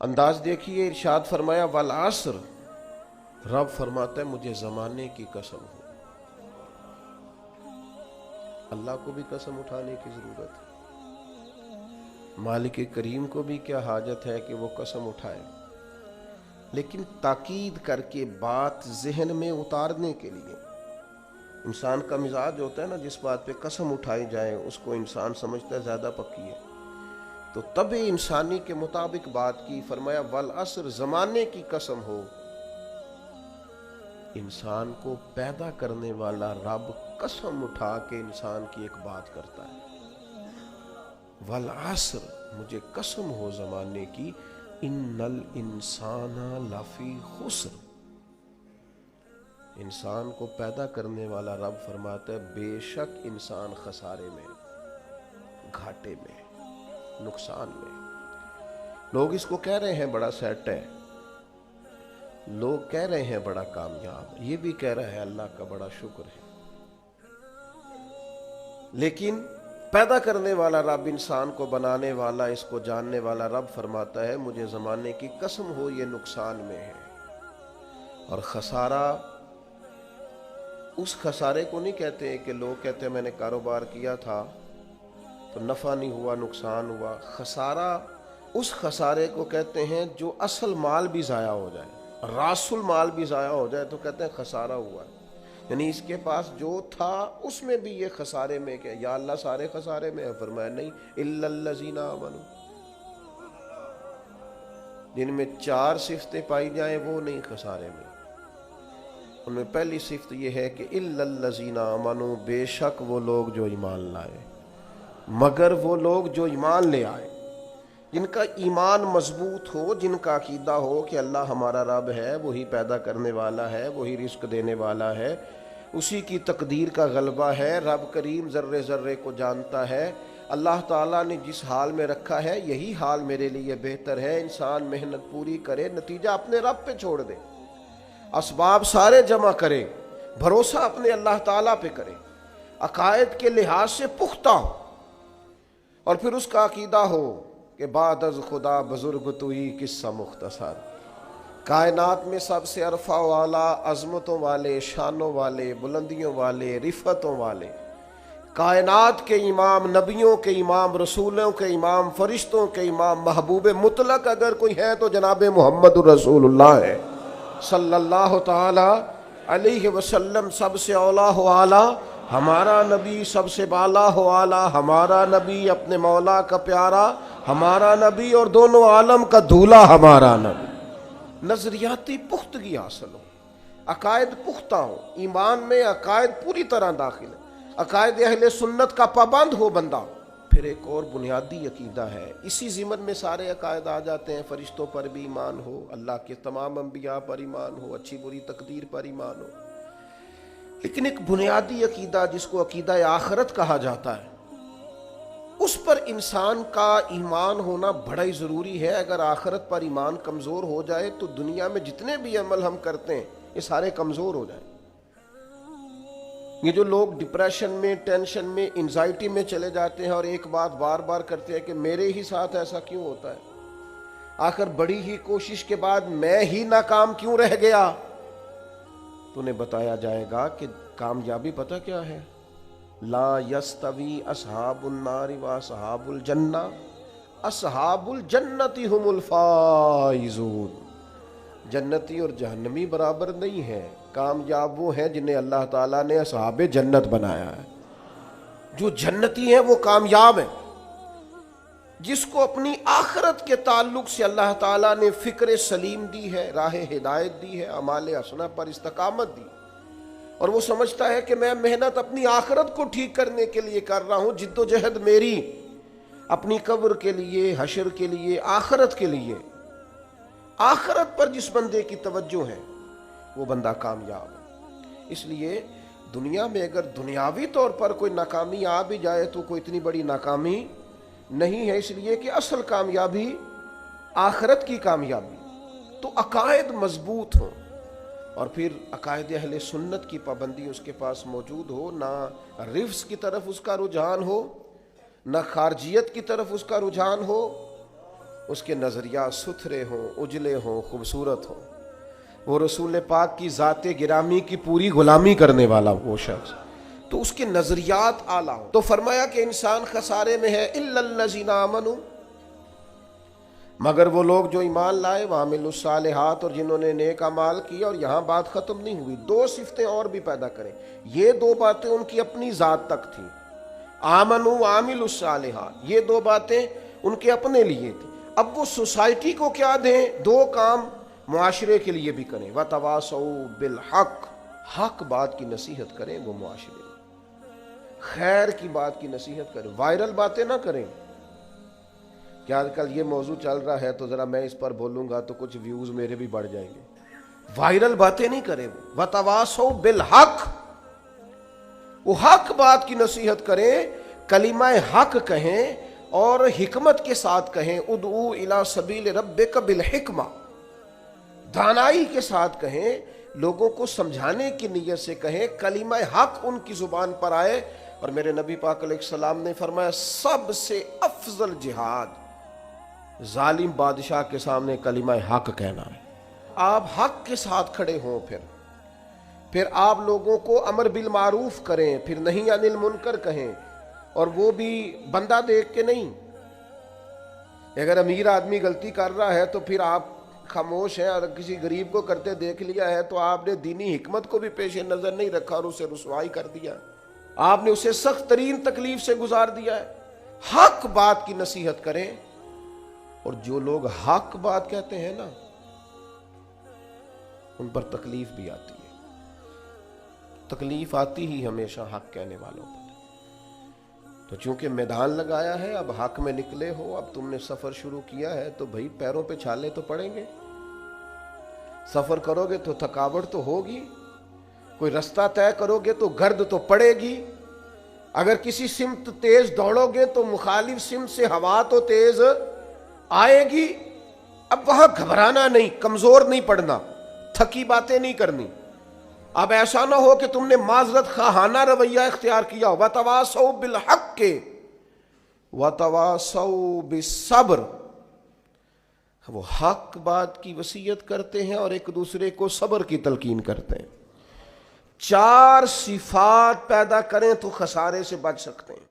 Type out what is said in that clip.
انداز دیکھیے، ارشاد فرمایا والعصر، رب فرماتا ہے مجھے زمانے کی قسم ہو۔ اللہ کو بھی قسم اٹھانے کی ضرورت ہے، مالک کریم کو بھی کیا حاجت ہے کہ وہ قسم اٹھائے، لیکن تاکید کر کے بات ذہن میں اتارنے کے لیے۔ انسان کا مزاج ہوتا ہے نا، جس بات پہ قسم اٹھائی جائے اس کو انسان سمجھتا ہے زیادہ پکی ہے، تو طبع انسانی کے مطابق بات کی۔ فرمایا والعصر، زمانے کی قسم ہو۔ انسان کو پیدا کرنے والا رب قسم اٹھا کے انسان کی ایک بات کرتا ہے، والعصر، مجھے قسم ہو زمانے کی، ان الانسان لفی خسر۔ انسان کو پیدا کرنے والا رب فرماتا ہے بے شک انسان خسارے میں، گھاٹے میں، نقصان میں۔ لوگ اس کو کہہ رہے ہیں بڑا سیٹ ہے، لوگ کہہ رہے ہیں بڑا کامیاب، یہ بھی کہہ رہا ہے اللہ کا بڑا شکر ہے، لیکن پیدا کرنے والا رب، انسان کو بنانے والا، اس کو جاننے والا رب فرماتا ہے مجھے زمانے کی قسم ہو یہ نقصان میں ہے۔ اور خسارہ اس خسارے کو نہیں کہتے کہ لوگ کہتے ہیں میں نے کاروبار کیا تھا تو نفع نہیں ہوا، نقصان ہوا۔ خسارہ اس خسارے کو کہتے ہیں جو اصل مال بھی ضائع ہو جائے، راس المال بھی ضائع ہو جائے تو کہتے ہیں خسارہ ہوا ہے، یعنی اس کے پاس جو تھا اس میں بھی یہ خسارے میں کہ یا اللہ سارے خسارے میں ہے؟ فرمایا نہیں، الا الذین آمنوا، جن میں 4 صفتیں پائی جائیں وہ نہیں خسارے میں۔ ان میں پہلی صفت یہ ہے کہ الا الذین آمنوا، بے شک وہ لوگ جو ایمان لائے، مگر وہ لوگ جو ایمان لے آئے، جن کا ایمان مضبوط ہو، جن کا عقیدہ ہو کہ اللہ ہمارا رب ہے، وہی پیدا کرنے والا ہے، وہی رزق دینے والا ہے، اسی کی تقدیر کا غلبہ ہے، رب کریم ذرے ذرے کو جانتا ہے، اللہ تعالیٰ نے جس حال میں رکھا ہے یہی حال میرے لیے بہتر ہے۔ انسان محنت پوری کرے، نتیجہ اپنے رب پہ چھوڑ دے، اسباب سارے جمع کرے، بھروسہ اپنے اللہ تعالیٰ پہ کرے، عقائد کے لحاظ سے پختہ ہو، اور پھر اس کا عقیدہ ہو کہ بعد از خدا بزرگ تو ہی قصہ مختصر۔ کائنات میں سب سے عرفہ والا، عظمتوں والے، شانوں والے، بلندیوں والے، رفتوں والے، کائنات کے امام، نبیوں کے امام، رسولوں کے امام، فرشتوں کے امام، محبوب مطلق اگر کوئی ہے تو جناب محمد الرسول اللہ ہے صلی اللہ تعالی علیہ وسلم۔ سب سے اولا ہو اعلیٰ ہمارا نبی، سب سے بالا ہو اعلیٰ ہمارا نبی، اپنے مولا کا پیارا ہمارا نبی، اور دونوں عالم کا دھولا ہمارا نبی۔ نظریاتی پختگی حاصل ہو، عقائد پختہ ہو، ایمان میں عقائد پوری طرح داخل ہے، عقائد اہل سنت کا پابند ہو بندہ۔ پھر ایک اور بنیادی عقیدہ ہے، اسی ضمن میں سارے عقائد آ جاتے ہیں، فرشتوں پر بھی ایمان ہو، اللہ کے تمام انبیاء پر ایمان ہو، اچھی بری تقدیر پر ایمان ہو، لیکن ایک بنیادی عقیدہ جس کو عقیدہ آخرت کہا جاتا ہے، اس پر انسان کا ایمان ہونا بڑا ہی ضروری ہے۔ اگر آخرت پر ایمان کمزور ہو جائے تو دنیا میں جتنے بھی عمل ہم کرتے ہیں یہ سارے کمزور ہو جائیں۔ یہ جو لوگ ڈپریشن میں، ٹینشن میں، انزائٹی میں چلے جاتے ہیں اور ایک بات بار بار کرتے ہیں کہ میرے ہی ساتھ ایسا کیوں ہوتا ہے، آخر بڑی ہی کوشش کے بعد میں ہی ناکام کیوں رہ گیا، تو انہیں بتایا جائے گا کہ کامیابی پتہ کیا ہے؟ لا یستوی اصحاب النار و اصحاب الجنہ، اصحاب الجنت هم الفائزون۔ جنتی اور جہنمی برابر نہیں ہے، کامیاب وہ ہیں جنہیں اللہ تعالیٰ نے اصحاب جنت بنایا ہے۔ جو جنتی ہیں وہ کامیاب ہیں، جس کو اپنی آخرت کے تعلق سے اللہ تعالیٰ نے فکر سلیم دی ہے، راہ ہدایت دی ہے، اعمال حسنہ پر استقامت دی، اور وہ سمجھتا ہے کہ میں محنت اپنی آخرت کو ٹھیک کرنے کے لیے کر رہا ہوں، جد و جہد میری اپنی قبر کے لیے، حشر کے لیے، آخرت کے لیے۔ آخرت پر جس بندے کی توجہ ہے وہ بندہ کامیاب ہے۔ اس لیے دنیا میں اگر دنیاوی طور پر کوئی ناکامی آ بھی جائے تو کوئی اتنی بڑی ناکامی نہیں ہے، اس لیے کہ اصل کامیابی آخرت کی کامیابی۔ تو عقائد مضبوط ہوں، اور پھر عقائد اہل سنت کی پابندی اس کے پاس موجود ہو، نہ رفض کی طرف اس کا رجحان ہو، نہ خارجیت کی طرف اس کا رجحان ہو، اس کے نظریات ستھرے ہوں، اجلے ہوں، خوبصورت ہوں، وہ رسول پاک کی ذات گرامی کی پوری غلامی کرنے والا وہ شخص، تو اس کے نظریات اعلیٰ ہوں۔ تو فرمایا کہ انسان خسارے میں ہے الا الذین آمنوا، مگر وہ لوگ جو ایمان لائے، وعملوا الصالحات، اور جنہوں نے نیک اعمال کیا۔ اور یہاں بات ختم نہیں ہوئی، دو صفتیں اور بھی پیدا کریں۔ یہ دو باتیں ان کی اپنی ذات تک تھیں، آمنوا وعملوا الصالحات، یہ دو باتیں ان کے اپنے لیے تھیں۔ اب وہ سوسائٹی کو کیا دیں؟ دو کام معاشرے کے لیے بھی کریں، وتواصوا بالحق، حق بات کی نصیحت کریں وہ معاشرے میں، خیر کی بات کی نصیحت کریں، وائرل باتیں نہ کریں کہ آج کل یہ موضوع چل رہا ہے تو ذرا میں اس پر بولوں گا تو کچھ ویوز میرے بھی بڑھ جائیں گے، وائرل باتیں نہیں کریں۔ وتواصوا بالحق، وہ حق بات کی نصیحت کریں، کلمہ حق کہیں اور حکمت کے ساتھ کہیں، ادعو الی سبیل ربک بالحکمہ، دانائی کے ساتھ کہیں، لوگوں کو سمجھانے کی نیت سے کہیں، کلمہ حق ان کی زبان پر آئے۔ اور میرے نبی پاک علیہ السلام نے فرمایا سب سے افضل جہاد ظالم بادشاہ کے سامنے کلمہ حق کہنا ہے۔ آپ حق کے ساتھ کھڑے ہوں، پھر آپ لوگوں کو امر بالمعروف کریں، پھر نہیں عن المنکر کہیں، اور وہ بھی بندہ دیکھ کے نہیں۔ اگر امیر آدمی غلطی کر رہا ہے تو پھر آپ خاموش ہیں، اور کسی غریب کو کرتے دیکھ لیا ہے تو آپ نے دینی حکمت کو بھی پیش نظر نہیں رکھا اور اسے رسوائی کر دیا، آپ نے اسے سخت ترین تکلیف سے گزار دیا ہے۔ حق بات کی نصیحت کریں، اور جو لوگ حق بات کہتے ہیں نا ان پر تکلیف بھی آتی ہے، تکلیف آتی ہی ہمیشہ حق کہنے والوں پر۔ تو چونکہ میدان لگایا ہے، اب حق میں نکلے ہو، اب تم نے سفر شروع کیا ہے تو بھئی پیروں پہ چھالے تو پڑیں گے، سفر کرو گے تو تھکاوٹ تو ہوگی، کوئی رستہ طے کرو گے تو گرد تو پڑے گی، اگر کسی سمت تیز دوڑو گے تو مخالف سمت سے ہوا تو تیز آئے گی۔ اب وہاں گھبرانا نہیں، کمزور نہیں پڑنا، تھکی باتیں نہیں کرنی۔ اب ایسا نہ ہو کہ تم نے معذرت خواہانہ رویہ اختیار کیا، وتواصوا بالحق وتواصوا بالصبر، وہ حق بات کی وصیت کرتے ہیں اور ایک دوسرے کو صبر کی تلقین کرتے ہیں۔ چار صفات پیدا کریں تو خسارے سے بچ سکتے ہیں۔